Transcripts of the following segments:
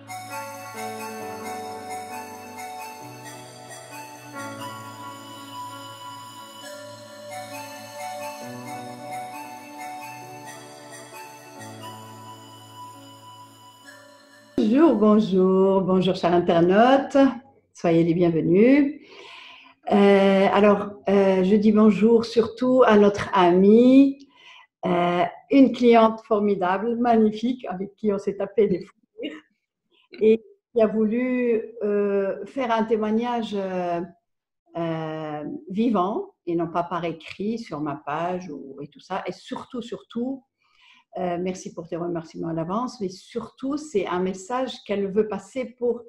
Bonjour, bonjour, bonjour chers internautes, soyez les bienvenus. Je dis bonjour surtout à notre amie, une cliente formidable, magnifique, avec qui on s'est tapé des fous rires et qui a voulu faire un témoignage vivant et non pas par écrit sur ma page et tout ça. Et surtout, merci pour tes remerciements à l'avance, mais surtout, c'est un message qu'elle veut passer pour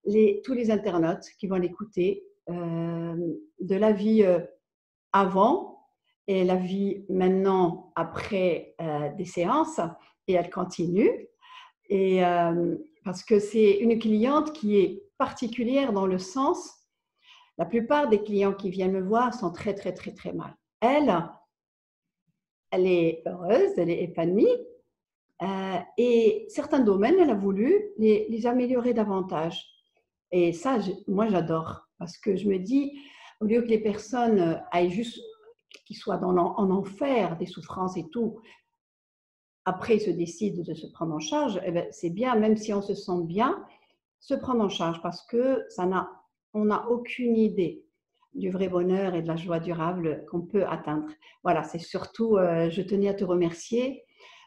tous les internautes qui vont l'écouter, de la vie avant et la vie maintenant après des séances, et elle continue. Et parce que c'est une cliente qui est particulière dans le sens, la plupart des clients qui viennent me voir sont très mal. Elle est heureuse, elle est épanouie. Et certains domaines, elle a voulu les améliorer davantage. Et ça, moi, j'adore. Parce que je me dis, au lieu que les personnes aillent juste, qu'ils soient en enfer, des souffrances et tout, après, ils se décident de se prendre en charge, eh bien, c'est bien, même si on se sent bien, se prendre en charge. Parce que on n'a aucune idée du vrai bonheur et de la joie durable qu'on peut atteindre. Voilà, c'est surtout, je tenais à te remercier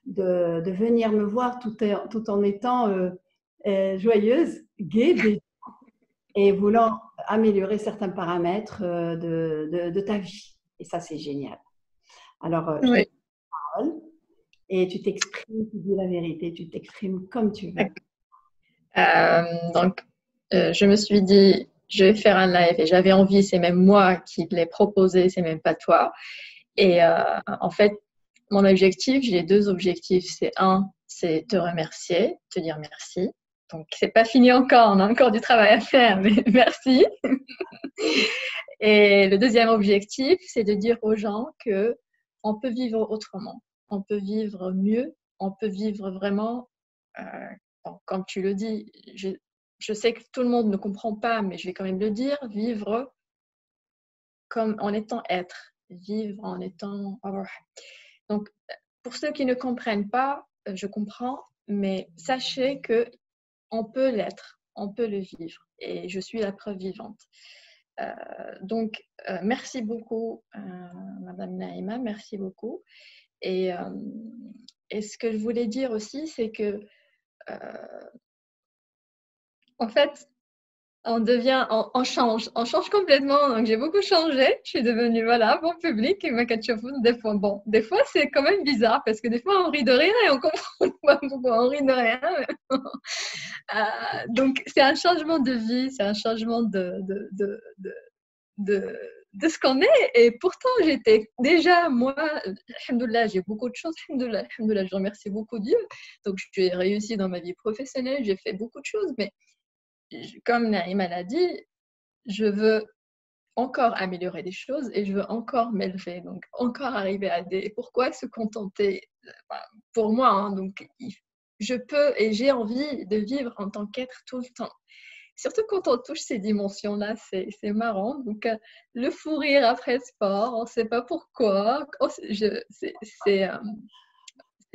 de venir me voir tout en étant joyeuse, gaie et voulant améliorer certains paramètres de ta vie. Et ça, c'est génial. Alors, je te Oui. parle et tu t'exprimes, tu dis la vérité, tu t'exprimes comme tu veux. Donc, je me suis dit, je vais faire un live et j'avais envie, c'est même moi qui l'ai proposé, c'est même pas toi. Et en fait, mon objectif, j'ai deux objectifs. C'est te remercier, te dire merci. Donc, c'est pas fini encore, on a encore du travail à faire, mais merci. Et le deuxième objectif, c'est de dire aux gens que on peut vivre autrement, on peut vivre mieux, on peut vivre vraiment, comme tu le dis, je sais que tout le monde ne comprend pas, mais je vais quand même le dire, vivre comme en étant être, vivre en étant... Donc, pour ceux qui ne comprennent pas, je comprends, mais sachez que on peut l'être, on peut le vivre, et je suis la preuve vivante. Donc, merci beaucoup, Madame Naïma, merci beaucoup. Et ce que je voulais dire aussi, c'est que, en fait, on change complètement. Donc, j'ai beaucoup changé. Je suis devenue, voilà, bon public. Et ma des fois, c'est quand même bizarre parce que des fois, on rit de rien et on comprend pas pourquoi on rit de rien. Donc, c'est un changement de vie, c'est un changement de ce qu'on est. Et pourtant, j'étais déjà, moi, alhamdoulilah, j'ai beaucoup de choses, alhamdoulilah, je remercie beaucoup Dieu. Donc, j'ai réussi dans ma vie professionnelle, j'ai fait beaucoup de choses, mais comme Naïma l'a dit, je veux encore améliorer des choses et je veux encore m'élever, donc encore arriver à des... Pourquoi se contenter pour moi, hein, donc je peux et j'ai envie de vivre en tant qu'être tout le temps. Surtout quand on touche ces dimensions-là, c'est marrant. Donc, le fou rire après le sport, on ne sait pas pourquoi. C'est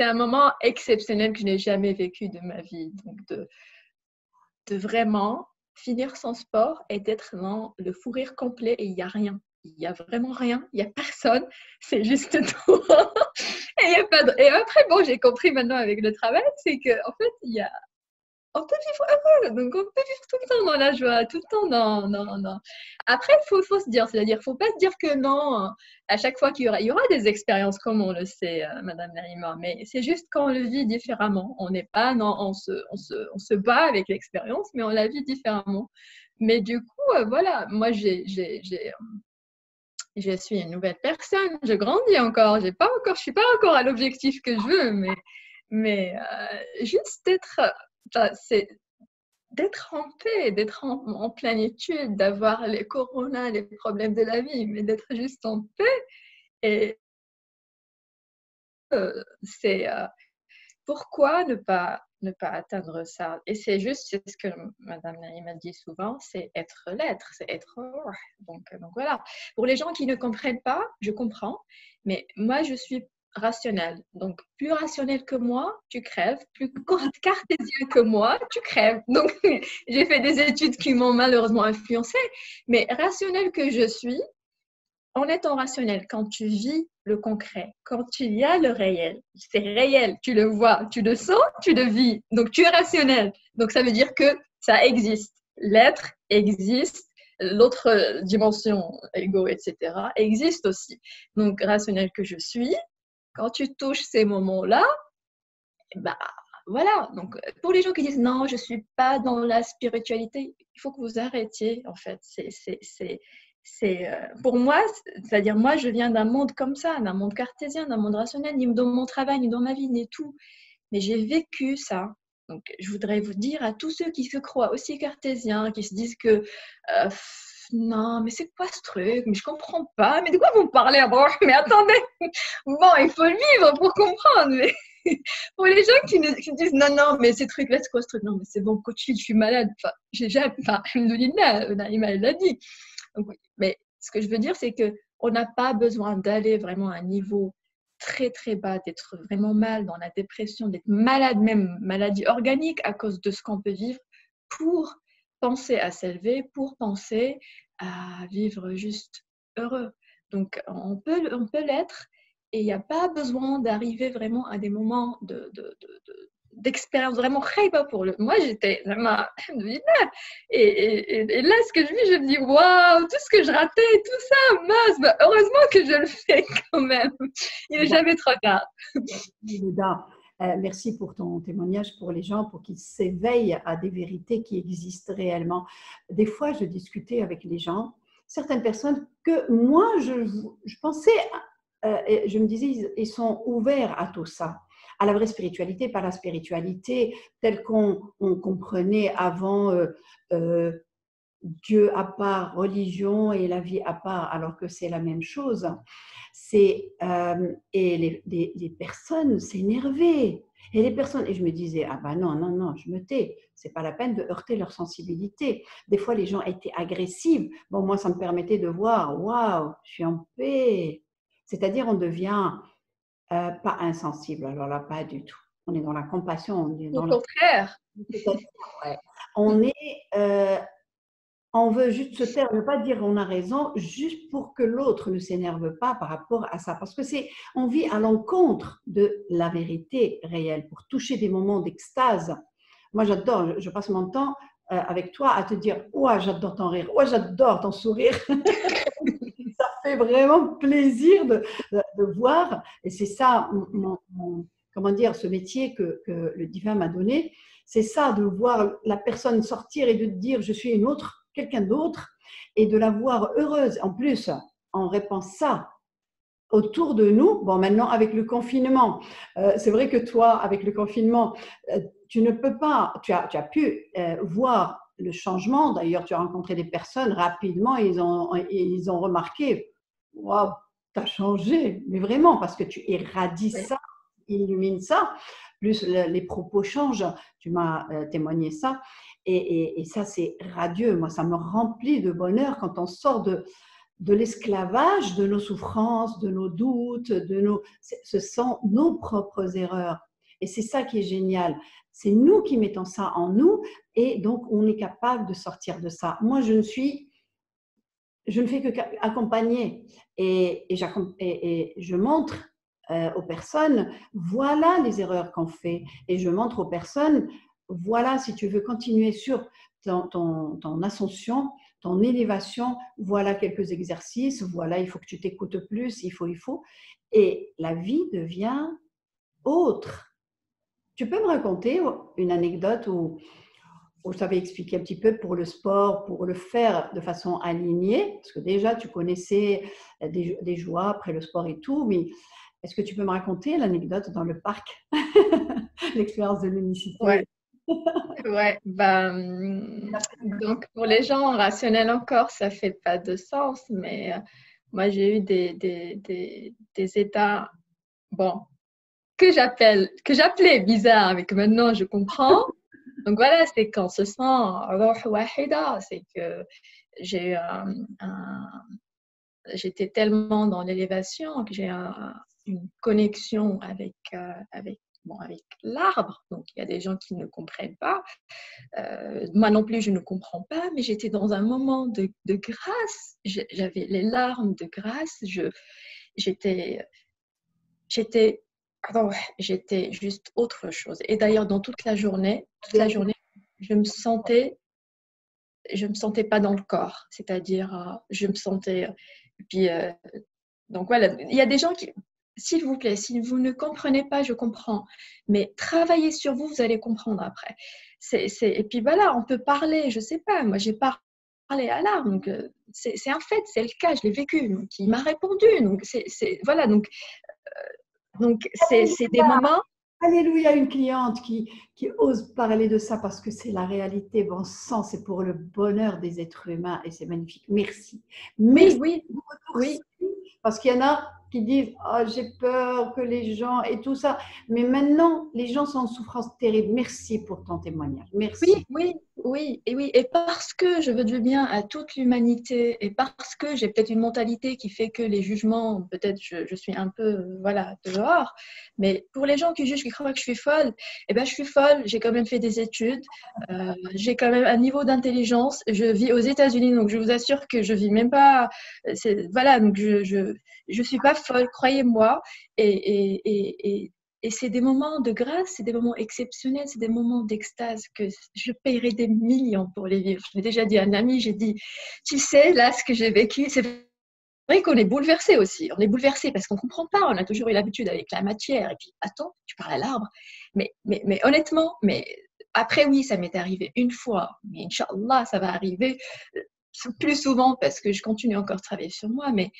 un moment exceptionnel que je n'ai jamais vécu de ma vie. Donc, de vraiment finir son sport et d'être dans le fou rire complet et il n'y a rien. Il n'y a vraiment rien, il n'y a personne, c'est juste toi. Et, y a pas de... et après, bon, j'ai compris maintenant avec le travail, c'est qu'en fait, on peut vivre heureux, donc on peut vivre tout le temps dans la joie, tout le temps dans... Après, il faut se dire, c'est-à-dire, il ne faut pas se dire que non, à chaque fois qu'il y aura des expériences, comme on le sait, Madame Narima, mais c'est juste qu'on le vit différemment. On n'est pas, non, on se bat avec l'expérience, mais on la vit différemment. Mais du coup, voilà, moi, je suis une nouvelle personne, je grandis encore, je suis pas encore à l'objectif que je veux, mais juste d'être en paix, d'être en plénitude, d'avoir les coronas, les problèmes de la vie, mais d'être juste en paix. Et c'est pourquoi ne pas ne pas atteindre ça. Et c'est juste, c'est ce que Madame Naïma dit souvent, c'est être l'être, c'est être ruh. Donc voilà. Pour les gens qui ne comprennent pas, je comprends, mais moi je suis rationnelle. Donc plus rationnel que moi, tu crèves. Plus cartésien que moi, tu crèves. Donc j'ai fait des études qui m'ont malheureusement influencée, mais rationnelle que je suis, en étant rationnel, quand tu vis le concret, quand tu y as le réel, c'est réel, tu le vois, tu le sens, tu le vis. Donc, tu es rationnel. Donc, ça veut dire que ça existe. L'être existe. L'autre dimension, ego, etc., existe aussi. Donc, rationnel que je suis, quand tu touches ces moments-là, bah, voilà. Donc, pour les gens qui disent non, je ne suis pas dans la spiritualité, il faut que vous arrêtiez, en fait. Pour moi, c'est-à-dire moi, je viens d'un monde comme ça, d'un monde cartésien, d'un monde rationnel, ni dans mon travail, ni dans ma vie, ni tout. Mais j'ai vécu ça. Donc, je voudrais vous dire à tous ceux qui se croient aussi cartésiens, qui se disent que non, mais c'est quoi ce truc? Mais je comprends pas. Mais de quoi vous me parlez? Bon, mais attendez, bon, il faut le vivre pour comprendre. Mais pour les gens qui disent non, non, mais ces trucs-là, c'est quoi ce truc? Non, mais c'est bon, coach, je suis malade. Enfin, j'ai jamais, enfin, alhamdoulilah, Naïma, elle l'a dit. Donc, mais ce que je veux dire, c'est qu'on n'a pas besoin d'aller vraiment à un niveau très très bas, d'être vraiment mal dans la dépression, d'être malade, même maladie organique à cause de ce qu'on peut vivre pour penser à s'élever, pour penser à vivre juste heureux. Donc on peut l'être et il n'y a pas besoin d'arriver vraiment à des moments d'expérience vraiment khayba pour le. Moi, j'étais vraiment, et là, ce que je vis, je me dis, waouh, tout ce que je ratais, tout ça, mince, bah, heureusement que je le fais quand même. Il n'est jamais trop tard. Leda, merci pour ton témoignage pour les gens, pour qu'ils s'éveillent à des vérités qui existent réellement. Des fois, je discutais avec les gens, certaines personnes que moi, je pensais, je me disais, ils sont ouverts à tout ça, à la vraie spiritualité, pas la spiritualité telle qu'on comprenait avant Dieu à part, religion et la vie à part, alors que c'est la même chose. Et les personnes s'énervaient. Et les personnes, et je me disais, ah ben non, non, non, je me tais. C'est pas la peine de heurter leur sensibilité. Des fois, les gens étaient agressifs. Bon, moi, ça me permettait de voir, waouh, je suis en paix. C'est-à-dire, on devient pas insensible. Alors là, pas du tout. On est dans la compassion. On est Au dans contraire. ouais. On est on veut juste se taire, ne pas dire on a raison, juste pour que l'autre ne s'énerve pas par rapport à ça. Parce que on vit à l'encontre de la vérité réelle, pour toucher des moments d'extase. Moi, j'adore, je passe mon temps avec toi à te dire « Ouais, j'adore ton rire, ouais, j'adore ton sourire ». Ça fait vraiment plaisir de voir. Et c'est ça, comment dire, ce métier que le divin m'a donné. C'est ça, de voir la personne sortir et de dire « Je suis une autre ». Quelqu'un d'autre et de la voir heureuse. En plus, on répand ça autour de nous. Bon, maintenant, avec le confinement, c'est vrai que toi, avec le confinement, tu ne peux pas, tu as pu voir le changement. D'ailleurs, tu as rencontré des personnes rapidement et ils ont remarqué, waouh, tu as changé, mais vraiment, parce que tu irradies ça, illumines ça. Plus les propos changent, tu m'as témoigné ça. Et ça, c'est radieux. Moi, ça me remplit de bonheur quand on sort de l'esclavage, de nos souffrances, de nos doutes, ce sont nos propres erreurs. Et c'est ça qui est génial. C'est nous qui mettons ça en nous et donc on est capable de sortir de ça. Moi, je ne fais que accompagner et je montre aux personnes, voilà les erreurs qu'on fait. Et je montre aux personnes, voilà, si tu veux continuer sur ton ascension, ton élévation, voilà quelques exercices, voilà, il faut que tu t'écoutes plus, il faut. Et la vie devient autre. Tu peux me raconter une anecdote où je t'avais expliqué un petit peu pour le sport, pour le faire de façon alignée, parce que déjà tu connaissais des joies après le sport et tout, mais est-ce que tu peux me raconter l'anecdote dans le parc, l'expérience de l'unicité? Ouais. Ouais, donc pour les gens rationnels encore, ça fait pas de sens, mais moi j'ai eu des états, bon, que j'appelais bizarre, mais que maintenant je comprends. Donc voilà, c'est qu'on se sent روح واحدة, c'est que j'ai j'étais tellement dans l'élévation que j'ai une connexion avec avec l'arbre. Donc il y a des gens qui ne comprennent pas. Moi non plus, je ne comprends pas, mais j'étais dans un moment de grâce. J'avais les larmes de grâce. J'étais j'étais pardon, j'étais juste autre chose. Et d'ailleurs, dans toute la journée, je me sentais pas dans le corps. C'est-à-dire, je me sentais. Puis, donc voilà, il y a des gens qui, s'il vous plaît, si vous ne comprenez pas, je comprends. Mais travaillez sur vous, vous allez comprendre après. Et puis voilà, on peut parler, je ne sais pas, moi j'ai parlé à l'art, donc c'est un fait, c'est le cas, je l'ai vécu. Donc il m'a répondu, donc voilà, donc c'est des moments. Alléluia, une cliente qui ose parler de ça parce que c'est la réalité, bon sang, c'est pour le bonheur des êtres humains et c'est magnifique. Merci. Merci. Oui, oui. Parce qu'il y en a qui disent oh, j'ai peur que les gens et tout ça. Mais maintenant, les gens sont en souffrance terrible. Merci pour ton témoignage. Merci. Oui. Et parce que je veux du bien à toute l'humanité et parce que j'ai peut-être une mentalité qui fait que les jugements, peut-être je suis un peu, voilà, dehors. Mais pour les gens qui jugent, qui croient que je suis folle, eh ben, je suis folle. J'ai quand même fait des études. J'ai quand même un niveau d'intelligence. Je vis aux États-Unis, donc je vous assure que je vis même pas. Voilà, donc je suis pas folle, croyez-moi. Et c'est des moments de grâce, c'est des moments exceptionnels, c'est des moments d'extase que je paierais des millions pour les vivre. Je l'ai déjà dit à un ami, j'ai dit, tu sais, là, ce que j'ai vécu, c'est vrai qu'on est bouleversé aussi. On est bouleversé parce qu'on ne comprend pas. On a toujours eu l'habitude avec la matière. Et puis, attends, tu parles à l'arbre. Mais honnêtement, après, oui, ça m'est arrivé une fois. Mais Inch'Allah, ça va arriver plus souvent parce que je continue encore à travailler sur moi. Mais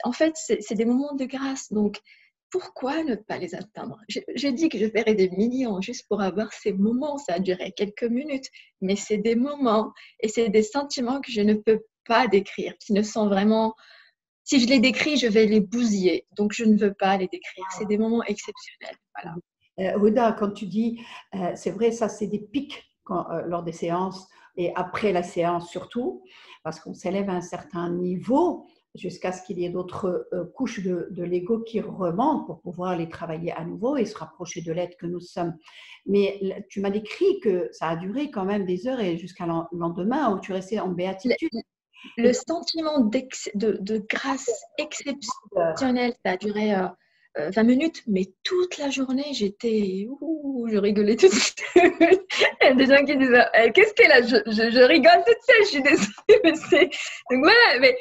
en fait, c'est des moments de grâce. Donc, pourquoi ne pas les atteindre? J'ai dit que je paierais des millions juste pour avoir ces moments. Ça a duré quelques minutes, mais c'est des moments et c'est des sentiments que je ne peux pas décrire, qui ne sont vraiment. Si je les décris, je vais les bousiller. Donc, je ne veux pas les décrire. C'est des moments exceptionnels. Voilà. Huda, quand tu dis, c'est vrai, ça, c'est des pics lors des séances et après la séance surtout, parce qu'on s'élève à un certain niveau jusqu'à ce qu'il y ait d'autres couches de l'ego qui remontent pour pouvoir les travailler à nouveau et se rapprocher de l'être que nous sommes. Mais tu m'as décrit que ça a duré quand même des heures et jusqu'à le lendemain où tu restais en béatitude. Le sentiment de grâce exceptionnelle, ça a duré 20 minutes, mais toute la journée, je rigolais toute seule. Il y a des gens qui disent qu'est-ce qu'elle a, je rigole toute seule, je suis désolée. Donc voilà, mais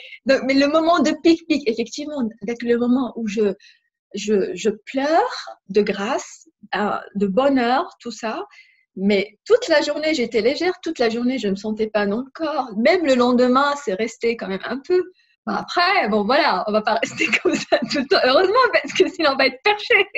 le moment de pic, effectivement, avec le moment où je pleure de grâce, de bonheur, tout ça. Mais toute la journée, j'étais légère. Toute la journée, je ne me sentais pas dans le corps. Même le lendemain, c'est resté quand même un peu. Après, bon voilà, on va pas rester comme ça tout le temps. Heureusement, parce que sinon on va être perché.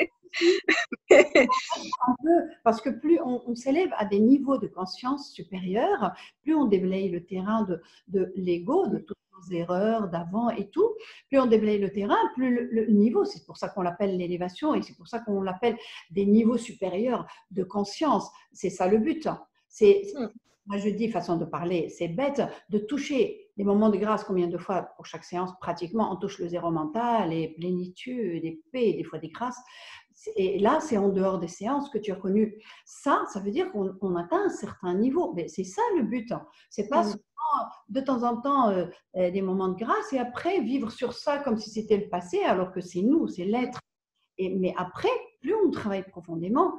Parce que plus on s'élève à des niveaux de conscience supérieurs, plus on déblaye le terrain de l'ego, de toutes nos erreurs d'avant et tout, plus on déblaye le terrain, plus le niveau, c'est pour ça qu'on l'appelle l'élévation et c'est pour ça qu'on l'appelle des niveaux supérieurs de conscience. C'est ça le but. Moi je dis, façon de parler, c'est bête de toucher les moments de grâce. Combien de fois pour chaque séance, pratiquement, on touche le zéro mental, et plénitude, et paix, des fois des grâces. Et là, c'est en dehors des séances que tu as connu. Ça veut dire qu'on atteint un certain niveau. Mais c'est ça le but. C'est pas seulement de temps en temps des moments de grâce et après vivre sur ça comme si c'était le passé, alors que c'est nous, c'est l'être. Mais après, plus on travaille profondément,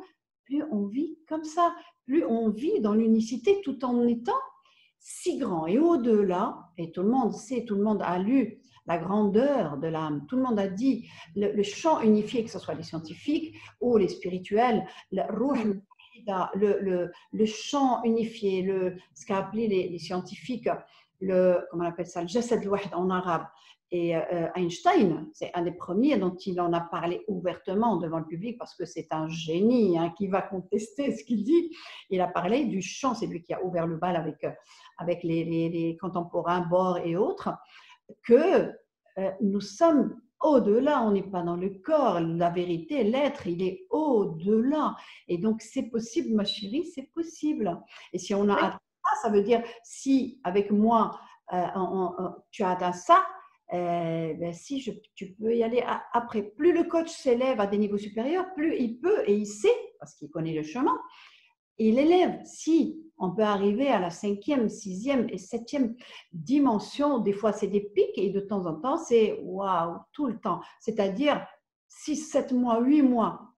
plus on vit comme ça, plus on vit dans l'unicité tout en étant si grand. Et au-delà, et tout le monde sait, tout le monde a lu la grandeur de l'âme, tout le monde a dit le champ unifié, que ce soit les scientifiques ou les spirituels, le champ unifié, ce qu'a appelé les scientifiques, comment on appelle ça, le jasad al-wahd en arabe. Et Einstein, c'est un des premiers dont il en a parlé ouvertement devant le public parce que c'est un génie qui va contester ce qu'il dit. Il a parlé du champ, c'est lui qui a ouvert le bal avec les contemporains Bohr et autres, que nous sommes au-delà, on n'est pas dans le corps. La vérité, l'être, il est au-delà. Et donc, c'est possible, ma chérie, c'est possible. Et si on a Oui. atteint ça, ça veut dire, si avec moi, tu as atteint ça, ben, si tu peux y aller après. Plus le coach s'élève à des niveaux supérieurs, plus il peut et il sait, parce qu'il connaît le chemin, et l'élève, si on peut arriver à la 5e, 6e et 7e dimension, des fois c'est des pics et de temps en temps c'est waouh, tout le temps. C'est-à-dire 6, 7 mois, 8 mois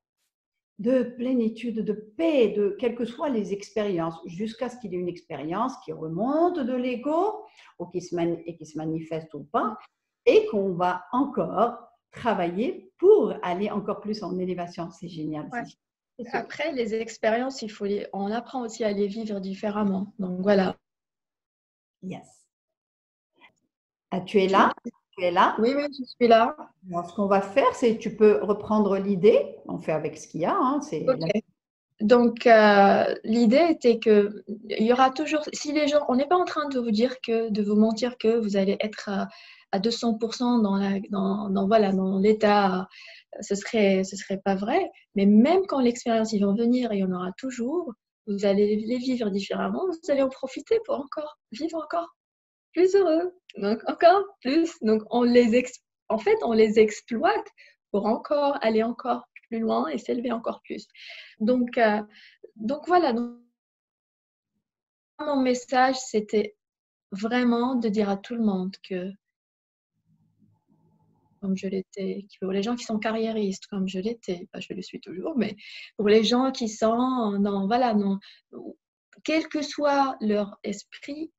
de plénitude, de paix, de quelles que soient les expériences, jusqu'à ce qu'il y ait une expérience qui remonte de l'ego ou qui se manifeste ou pas, et qu'on va encore travailler pour aller encore plus en élévation. C'est génial. Ouais. C'est super. Après, les expériences, on apprend aussi à les vivre différemment. Donc voilà. Yes. Ah, tu es là? Tu es là? Oui, oui, je suis là. Alors, ce qu'on va faire, c'est tu peux reprendre l'idée. On fait avec ce qu'il y a. Hein, Ok. Donc, l'idée était que il y aura toujours, si les gens, on n'est pas en train de vous dire de vous mentir que vous allez être à 200% dans l'état, ce serait pas vrai. Mais même quand l'expérience, ils vont venir et il y en aura toujours, vous allez les vivre différemment, vous allez en profiter pour encore vivre encore plus heureux, donc encore plus. Donc, en fait, on les exploite pour encore aller encore plus loin et s'élever encore plus. Donc voilà, donc, mon message, c'était vraiment de dire à tout le monde que, comme je l'étais, pour les gens qui sont carriéristes, comme je l'étais, je le suis toujours, mais pour les gens qui sont, quel que soit leur esprit,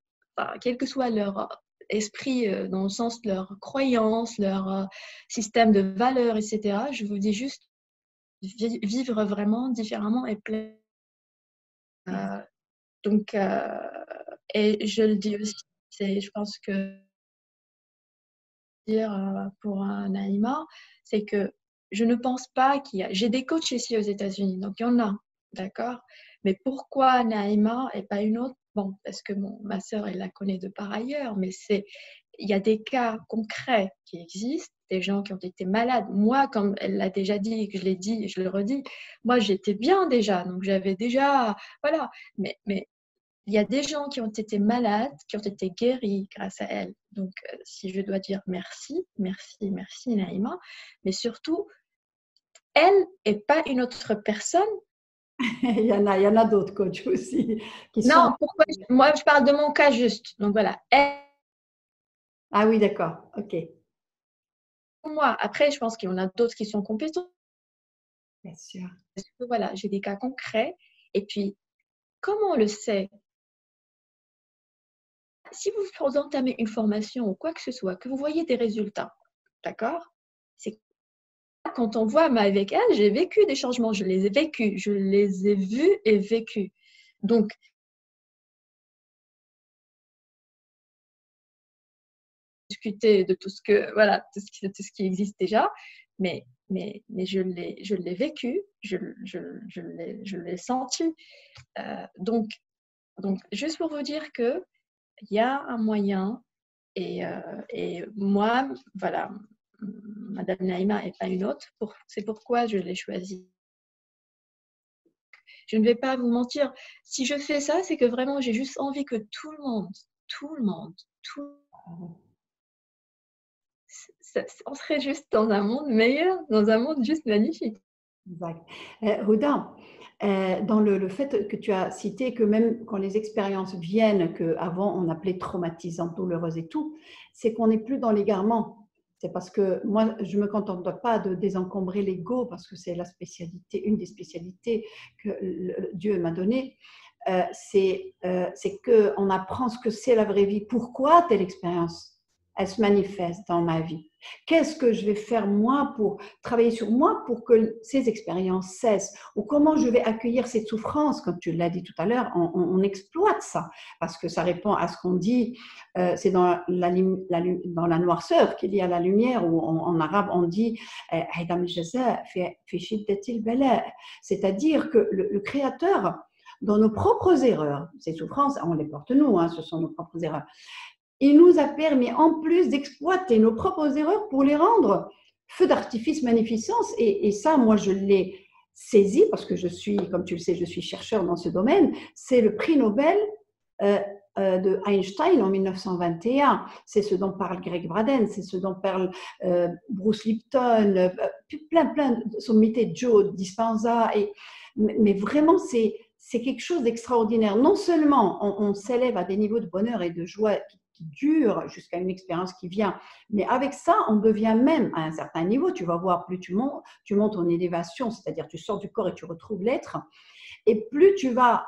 quel que soit leur esprit dans le sens de leur croyance, leur système de valeurs, etc., je vous dis juste vivre vraiment différemment et plein. Donc, et je le dis aussi, je pense que dire pour Naïma, c'est que je ne pense pas qu'il y a. J'ai des coachs ici aux États-Unis, donc il y en a, d'accord? Mais pourquoi Naïma et pas une autre? Bon, parce que ma sœur, elle la connaît de par ailleurs, mais il y a des cas concrets qui existent, des gens qui ont été malades. Moi, comme elle l'a déjà dit, que je l'ai dit, je le redis, moi j'étais bien déjà, donc j'avais déjà, voilà. Mais il y a des gens qui ont été malades, qui ont été guéris grâce à elle. Donc, si je dois dire merci, merci, merci Naïma, mais surtout, elle et pas une autre personne. Il y en a d'autres coachs aussi qui sont. Non, moi je parle de mon cas juste. Donc voilà, elle, Ah oui, d'accord. Ok. moi. Après, je pense qu'il y en a d'autres qui sont compétents. Bien sûr. Parce que voilà, j'ai des cas concrets. Et puis, comment on le sait? Si vous entamez une formation ou quoi que ce soit, que vous voyez des résultats, d'accord? C'est quand on voit, mais avec elle, j'ai vécu des changements, je les ai vécus, je les ai vus et vécus. Donc, discuter de tout ce qui existe déjà, mais je l'ai vécu, je l'ai senti. Donc, juste pour vous dire que il y a un moyen et moi, voilà, Madame Naïma et pas une autre, c'est pourquoi je l'ai choisie. Je ne vais pas vous mentir, si je fais ça, c'est que vraiment j'ai juste envie que tout le monde, on serait juste dans un monde meilleur, dans un monde juste magnifique. Exact. Houda, dans le fait que tu as cité que même quand les expériences viennent, qu'avant on appelait traumatisantes, douloureuses et tout, c'est qu'on n'est plus dans l'égarement. C'est parce que moi, je ne me contente pas de désencombrer l'ego, parce que c'est une des spécialités que Dieu m'a donnée. C'est qu'on apprend ce que c'est la vraie vie. Pourquoi telle expérience, elle se manifeste dans ma vie? Qu'est-ce que je vais faire moi pour travailler sur moi pour que ces expériences cessent? Ou comment je vais accueillir cette souffrance? Comme tu l'as dit tout à l'heure, on exploite ça parce que ça répond à ce qu'on dit. C'est dans la noirceur qu'il y a la lumière, ou en arabe on dit c'est-à-dire que le Créateur, dans nos propres erreurs, ces souffrances, on les porte nous, hein, ce sont nos propres erreurs. Il nous a permis, en plus d'exploiter nos propres erreurs pour les rendre feu d'artifice, magnificence. Et ça, moi, je l'ai saisi parce que je suis, comme tu le sais, je suis chercheur dans ce domaine. C'est le prix Nobel de Einstein en 1921. C'est ce dont parle Greg Braden, c'est ce dont parle Bruce Lipton, plein de sommités, Joe Dispenza. Mais vraiment, c'est quelque chose d'extraordinaire. Non seulement on s'élève à des niveaux de bonheur et de joie qui durent jusqu'à une expérience qui vient, mais avec ça, on devient même à un certain niveau. Tu vas voir, plus tu montes en élévation, c'est-à-dire tu sors du corps et tu retrouves l'être, et plus tu vas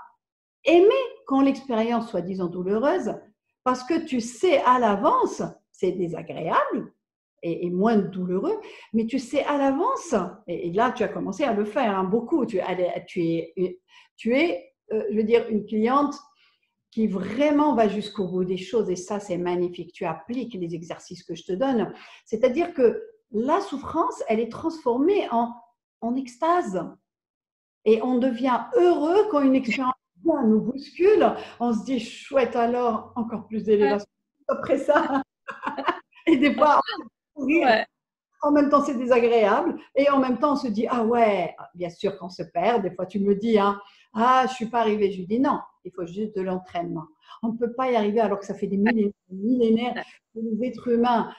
aimer quand l'expérience soit, disons, douloureuse, parce que tu sais à l'avance, c'est désagréable et moins douloureux, mais tu sais à l'avance, et là tu as commencé à le faire hein, beaucoup, tu es je veux dire, une cliente qui vraiment va jusqu'au bout des choses, et ça c'est magnifique, tu appliques les exercices que je te donne, c'est-à-dire que la souffrance, elle est transformée en extase, et on devient heureux quand une expérience nous bouscule, on se dit chouette alors, encore plus d'élévation après ça, et des fois on rire. Ouais. En même temps, c'est désagréable. Et en même temps, on se dit, ah ouais, bien sûr qu'on se perd. Des fois, tu me dis, hein, ah, je ne suis pas arrivée. Je lui dis, non, il faut juste de l'entraînement. On ne peut pas y arriver alors que ça fait des millénaires que les êtres humains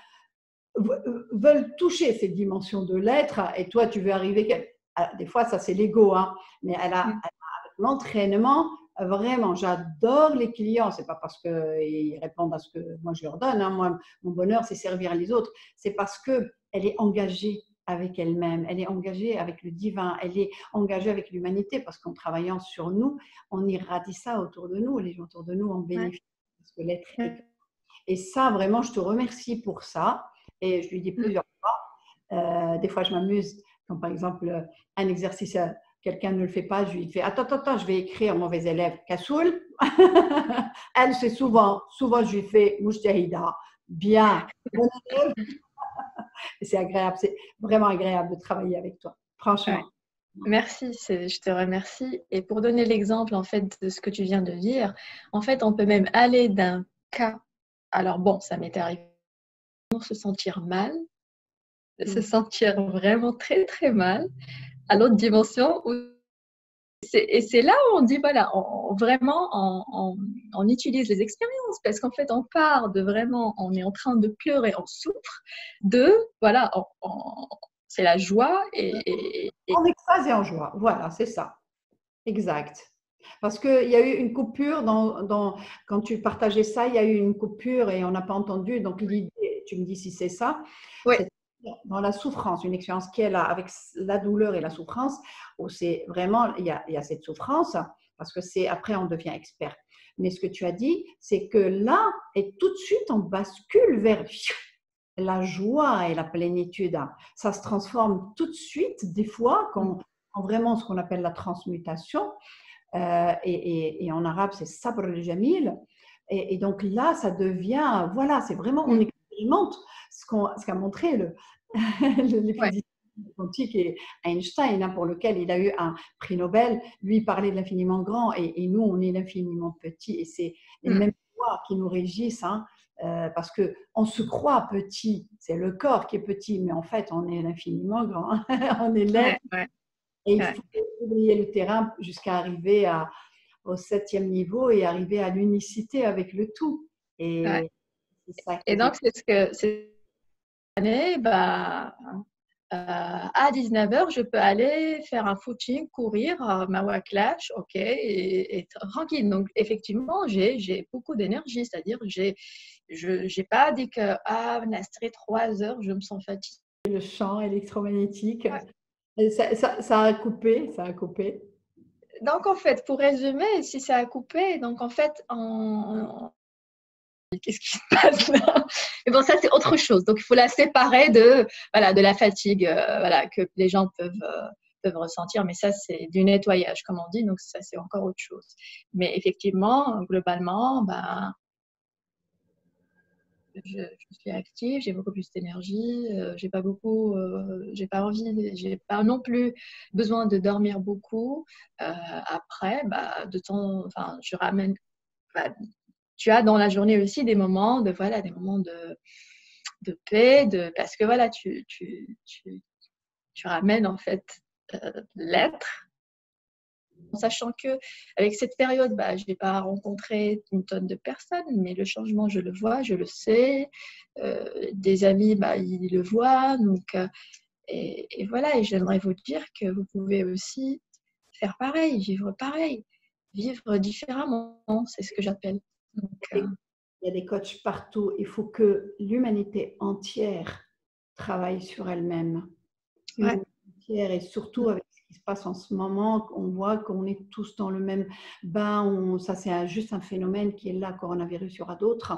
veulent toucher ces dimensions de l'être. Et toi, tu veux arriver. Des fois, ça, c'est l'ego. Hein, mais avec l'entraînement, vraiment, j'adore les clients. Ce n'est pas parce qu'ils répondent à ce que moi je leur donne. Hein. Moi, mon bonheur, c'est servir les autres. C'est parce que elle est engagée avec elle-même, elle est engagée avec le divin, elle est engagée avec l'humanité, parce qu'en travaillant sur nous, on irradie ça autour de nous, les gens autour de nous en bénéficient, parce que l'être est... Et ça, vraiment, je te remercie pour ça, et je lui dis plusieurs fois, des fois je m'amuse, quand par exemple, un exercice, quelqu'un ne le fait pas, je lui fais, attends, je vais écrire mauvais élève, Kassoul. Elle, c'est souvent, je lui fais, Moujtahida, bien, bon élève. C'est agréable, c'est vraiment agréable de travailler avec toi, franchement. Merci, je te remercie. Et pour donner l'exemple en fait de ce que tu viens de dire, en fait, on peut même aller d'un cas. Alors bon, ça m'est arrivé de se sentir mal, de se sentir vraiment très très mal, à l'autre dimension. Et c'est là où on dit voilà, on utilise les expériences parce qu'en fait, on part de vraiment, on est en train de pleurer, on souffre, de voilà, c'est la joie et... En extase et en joie, voilà, c'est ça, exact. Parce qu'il y a eu une coupure quand tu partageais ça, il y a eu une coupure et on n'a pas entendu. Donc l'idée, tu me dis si c'est ça, c'est dans la souffrance, une expérience qui est là avec la douleur et la souffrance, où c'est vraiment, il y a cette souffrance, parce que c'est après on devient expert. Mais ce que tu as dit, c'est que là, et tout de suite, on bascule vers la joie et la plénitude. Ça se transforme tout de suite, des fois, quand vraiment ce qu'on appelle la transmutation. Et en arabe, c'est sabr al-jamil. Et donc là, ça devient, voilà, c'est vraiment, on expérimente ce qu'a montré les physiciens quantiques et Einstein, hein, pour lequel il a eu un prix Nobel. Lui, il parlait de l'infiniment grand et nous, on est l'infiniment petit. Et c'est les mêmes pouvoirs qui nous régissent, hein, parce qu'on se croit petit, c'est le corps qui est petit, mais en fait, on est l'infiniment grand. On est l'être. Et il faut oublier le terrain jusqu'à arriver au 7e niveau et arriver à l'unicité avec le tout. Et c'est ça et donc, c'est ce que cette année, bah, à 19h, je peux aller faire un footing, courir, ma waclash, ok, et tranquille. Donc, effectivement, j'ai beaucoup d'énergie, c'est-à-dire je n'ai pas dit que, Nastré, 3 heures, je me sens fatiguée. Le champ électromagnétique, ça a coupé, ça a coupé. Donc, en fait, pour résumer, si ça a coupé, donc en fait, qu'est-ce qui se passe là? Mais bon, ça, c'est autre chose. Donc, il faut la séparer de la fatigue que les gens peuvent ressentir. Mais ça, c'est du nettoyage, comme on dit. Donc, ça, c'est encore autre chose. Mais effectivement, globalement, je suis active, j'ai beaucoup plus d'énergie, j'ai pas envie, j'ai pas non plus besoin de dormir beaucoup. Après, je ramène. Tu as dans la journée aussi des moments de paix, parce que voilà, tu ramènes en fait l'être, en sachant que avec cette période, bah, je n'ai pas rencontré une tonne de personnes, mais le changement, je le vois, je le sais. Des amis, bah, ils le voient. Donc, et voilà, et j'aimerais vous dire que vous pouvez aussi faire pareil, vivre différemment, c'est ce que j'appelle. Donc, Il y a des coachs partout. Il faut que l'humanité entière travaille sur elle-même. ouais. Entière, et surtout avec ce qui se passe en ce moment, on voit qu'on est tous dans le même bain. Ça, c'est juste un phénomène qui est là, coronavirus, il y aura d'autres.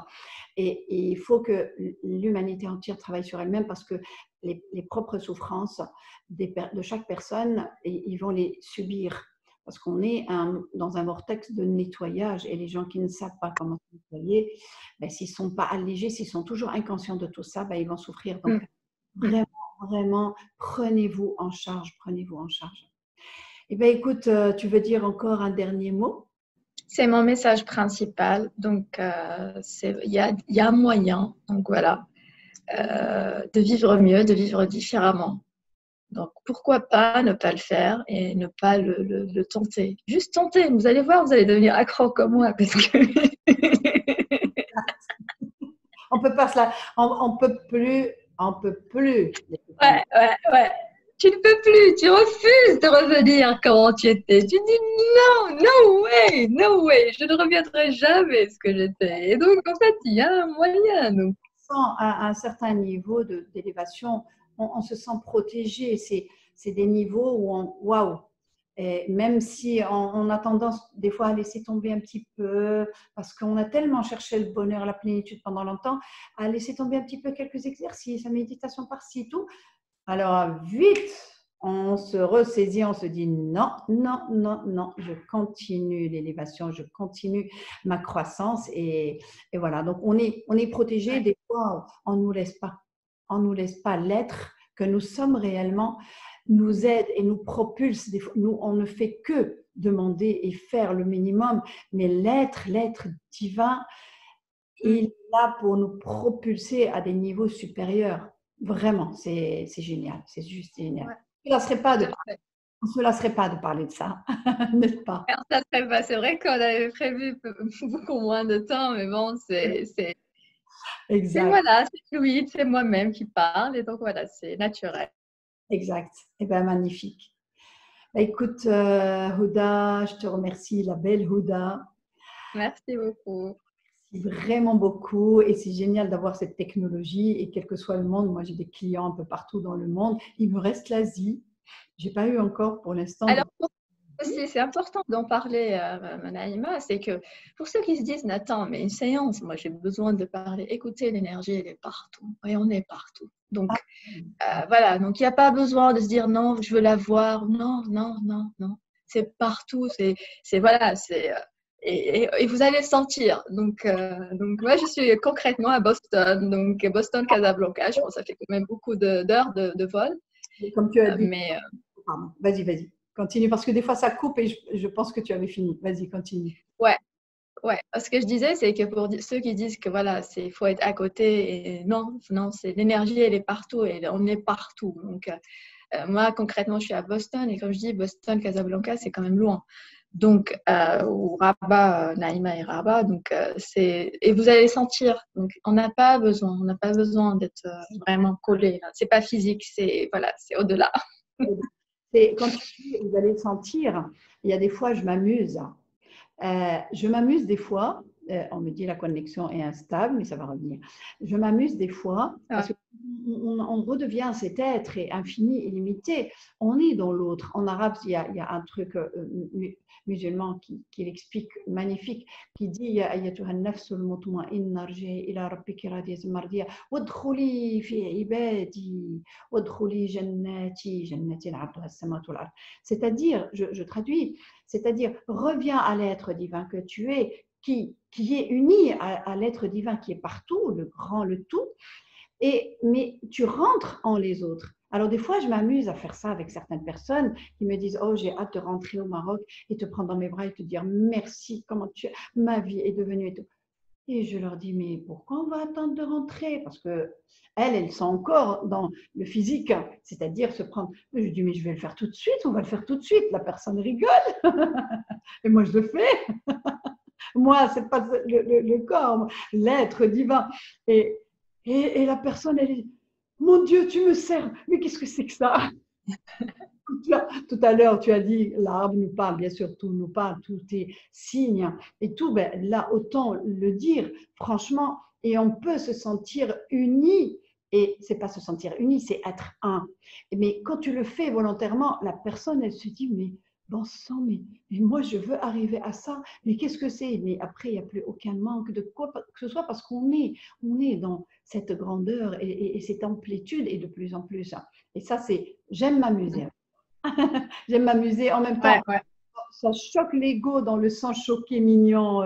Et il faut que l'humanité entière travaille sur elle-même, parce que les propres souffrances de chaque personne, ils vont les subir. Parce qu'on est dans un vortex de nettoyage, et les gens qui ne savent pas comment se nettoyer, ben, s'ils ne sont pas allégés, s'ils sont toujours inconscients de tout ça, ben, ils vont souffrir. Donc, vraiment, vraiment, prenez-vous en charge, prenez-vous en charge. Eh bien, écoute, tu veux dire encore un dernier mot? C'est mon message principal. Donc, il y a un moyen, donc voilà, de vivre mieux, de vivre différemment. Donc, pourquoi pas ne pas le faire et ne pas le tenter. Juste tenter. Vous allez voir, vous allez devenir accro comme moi. Parce que On peut pas cela, on peut plus, on peut plus. ouais. Tu ne peux plus, tu refuses de revenir comment tu étais. Tu dis non, no way, je ne reviendrai jamais ce que j'étais. Et donc, en fait, il y a un moyen. Donc. À un certain niveau d'élévation, on se sent protégé. C'est des niveaux où waouh! Et même si on a tendance des fois à laisser tomber un petit peu, parce qu'on a tellement cherché le bonheur, la plénitude pendant longtemps, à laisser tomber un petit peu quelques exercices, la méditation par-ci, tout. Alors, vite, on se ressaisit, on se dit non, je continue l'élévation, je continue ma croissance, et voilà. Donc, on est protégé. Des fois, on ne nous laisse pas l'être que nous sommes réellement, nous aide et nous propulse. Des fois, nous, on ne fait que demander et faire le minimum, mais l'être divin, il est là pour nous propulser à des niveaux supérieurs. Vraiment, c'est génial, c'est juste génial. On ne se lasserait pas de parler de ça, n'est-ce pas? C'est vrai qu'on avait prévu beaucoup moins de temps, mais bon, c'est voilà, c'est fluide, c'est moi-même qui parle, et donc voilà, c'est naturel. Exact. Eh bien, magnifique. Écoute, Huda, je te remercie, la belle Huda. Merci beaucoup. Merci vraiment beaucoup, et c'est génial d'avoir cette technologie, et quel que soit le monde, moi j'ai des clients un peu partout dans le monde. Il me reste l'Asie. Je n'ai pas eu encore pour l'instant. Alors, aussi, c'est important d'en parler, Naïma, c'est que pour ceux qui se disent, attends, mais une séance, moi j'ai besoin de parler, écoutez, l'énergie, elle est partout, et on est partout. Donc, voilà, donc il n'y a pas besoin de se dire, non, je veux la voir, non, c'est partout, voilà, et vous allez le sentir. Donc, moi, je suis concrètement à Boston, donc Boston, Casablanca, je pense que ça fait quand même beaucoup d'heures de vol. Comme tu as dit. Pardon, vas-y. Continue, parce que des fois ça coupe et je pense que tu avais fini. Vas-y, continue. Ouais. Ce que je disais, c'est que pour ceux qui disent que voilà, faut être à côté, et non, c'est l'énergie, elle est partout, et on est partout. Donc, moi, concrètement, je suis à Boston, et comme je dis, Boston, Casablanca, c'est quand même loin. Donc, ou Rabat, Naïma et Rabat, donc et vous allez sentir. Donc, on n'a pas besoin d'être vraiment collé. C'est pas physique, c'est au-delà. Quand tu dis vous allez sentir, il y a des fois je m'amuse. Je m'amuse des fois. On me dit la connexion est instable, mais ça va revenir. Je m'amuse des fois parce qu'on redevient cet être infini, illimité. On est dans l'autre. En arabe, il y a un truc musulman qui l'explique magnifique, qui dit Ya ayyatuha an-nafsul mutma'inna irji'i ila rabbiki radiyatan mardiyya wadkhuli fi ibadi wadkhuli jannati 'arduha as-samawati wal ard. C'est-à-dire, je traduis, c'est-à-dire reviens à l'être divin que tu es, qui est uni à l'être divin qui est partout, le grand, le tout, mais tu rentres en les autres. Alors des fois, je m'amuse à faire ça avec certaines personnes qui me disent « Oh, j'ai hâte de rentrer au Maroc et te prendre dans mes bras et te dire merci, comment ma vie est devenue et tout. » Et je leur dis, mais pourquoi on va attendre de rentrer? Parce que elles sont encore dans le physique, c'est-à-dire se prendre. Je dis, mais je vais le faire tout de suite, on va le faire tout de suite. La personne rigole. Et moi, je le fais. Moi, c'est pas le corps, l'être divin. Et, et la personne, elle dit, mon Dieu, tu me sers. Mais qu'est-ce que c'est que ça? Tout à l'heure, tu as dit, l'arbre nous parle, bien sûr, tout nous parle, tout est signe et tout. Ben, là, autant le dire, franchement, et on peut se sentir uni. Et c'est pas se sentir uni, c'est être un. Mais quand tu le fais volontairement, la personne, elle se dit, mais bon sang, mais moi, je veux arriver à ça. Mais qu'est-ce que c'est? Mais après, il n'y a plus aucun manque de quoi que ce soit parce on est dans cette grandeur et cette amplitude et de plus en plus. Et ça, c'est, j'aime m'amuser. J'aime m'amuser. En même temps, Ouais, ouais. ça choque l'ego dans le sens choqué mignon,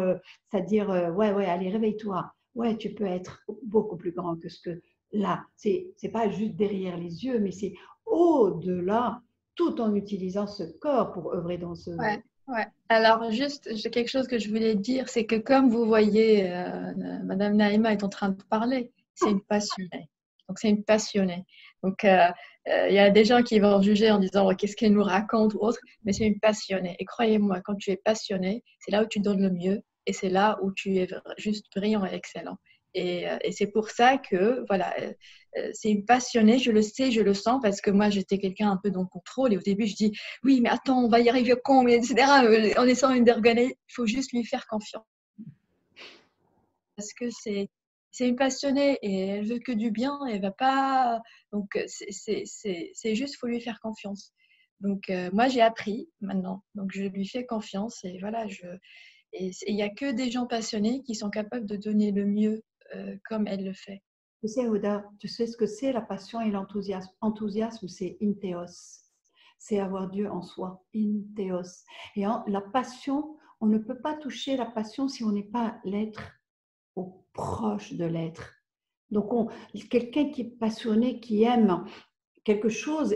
c'est-à-dire, ouais, ouais, allez, réveille-toi. Ouais, tu peux être beaucoup plus grand que ce que là. C'est pas juste derrière les yeux, mais c'est au-delà, tout en utilisant ce corps pour œuvrer dans ce. Ouais, ouais. Alors, juste quelque chose que je voulais dire, c'est que comme vous voyez, Madame Naïma est en train de parler, c'est une passionnée. Donc, c'est une passionnée. Donc, il y a des gens qui vont juger en disant oh, qu'est-ce qu'elle nous raconte ou autre, mais c'est une passionnée. Et croyez-moi, quand tu es passionné, c'est là où tu donnes le mieux et c'est là où tu es juste brillant et excellent. Et c'est pour ça que, voilà, c'est une passionnée, je le sais, je le sens, parce que moi, j'étais quelqu'un un peu dans le contrôle et au début, je dis oui, mais attends, on va y arriver quand, etc. En essayant de regarder, il faut juste lui faire confiance. Parce que c'est une passionnée et elle veut que du bien, elle va pas. Donc, c'est juste, il faut lui faire confiance. Donc, moi, j'ai appris maintenant. Donc, je lui fais confiance et voilà, et il n'y a que des gens passionnés qui sont capables de donner le mieux comme elle le fait. Tu sais, Oda, tu sais ce que c'est la passion et l'enthousiasme. Enthousiasme, c'est intéos. C'est avoir Dieu en soi, intéos. Et la passion, on ne peut pas toucher la passion si on n'est pas l'être au proche de l'être. Donc, quelqu'un qui est passionné, qui aime quelque chose,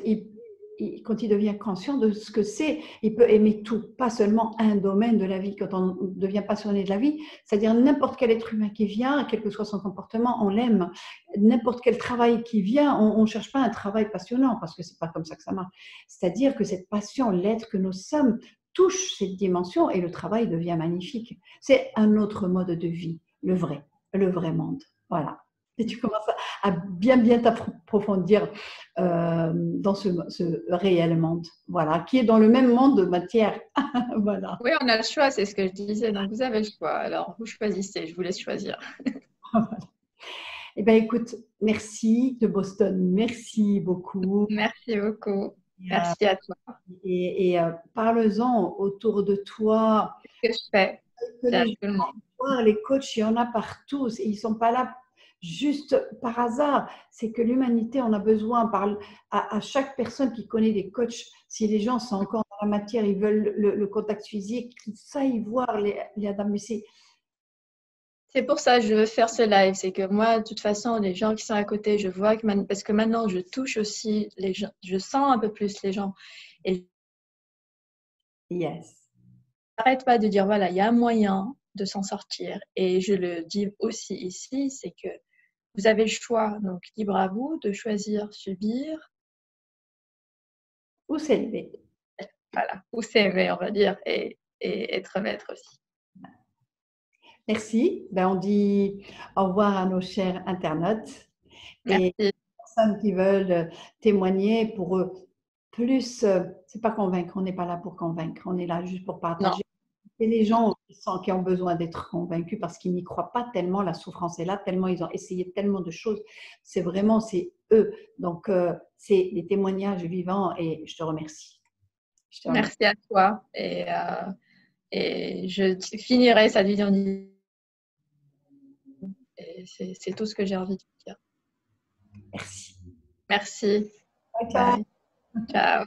quand il devient conscient de ce que c'est, il peut aimer tout, pas seulement un domaine de la vie. Quand on devient passionné de la vie, c'est-à-dire n'importe quel être humain qui vient, quel que soit son comportement, on l'aime. N'importe quel travail qui vient, on ne cherche pas un travail passionnant parce que c'est pas comme ça que ça marche. C'est-à-dire que cette passion, l'être que nous sommes, touche cette dimension et le travail devient magnifique. C'est un autre mode de vie, le vrai monde. Voilà. Et tu commences à bien t'approfondir dans ce réel monde, voilà, qui est dans le même monde de matière. Voilà. Oui, on a le choix, c'est ce que je disais. Donc, vous avez le choix. Alors, vous choisissez, je vous laisse choisir. Eh bien, écoute, merci de Boston, merci beaucoup. Merci beaucoup. Et, Merci à toi. parle-en autour de toi. Ce que je fais, Que c'est à les, tout le monde. les coachs, il y en a partout. Ils ne sont pas là juste par hasard. C'est que l'humanité en a besoin. À chaque personne qui connaît des coachs, si les gens sont encore dans la matière, ils veulent le contact physique, ça, ils voient les Adam. Mais C'est pour ça que je veux faire ce live. C'est que moi, de toute façon, les gens qui sont à côté, je vois que parce que maintenant, je touche aussi les gens, je sens un peu plus les gens. Et yes. je n'arrête pas de dire, voilà, il y a un moyen de s'en sortir. Et je le dis aussi ici, c'est que vous avez le choix. Donc, libre à vous de choisir subir. Ou s'élever. Voilà, ou s'aimer, on va dire, et être maître aussi. Merci. Ben, on dit au revoir à nos chers internautes. Merci. Et les personnes qui veulent témoigner pour eux, plus, c'est pas convaincre, on n'est pas là pour convaincre, on est là juste pour partager. Non. Et les gens qui ont besoin d'être convaincus parce qu'ils n'y croient pas tellement, la souffrance est là, tellement ils ont essayé tellement de choses. C'est vraiment, c'est eux. Donc, c'est des témoignages vivants et je te remercie. Merci à toi. Et je finirai cette vidéo. Et c'est tout ce que j'ai envie de dire. Merci. Merci. Ciao. Bye. Ciao.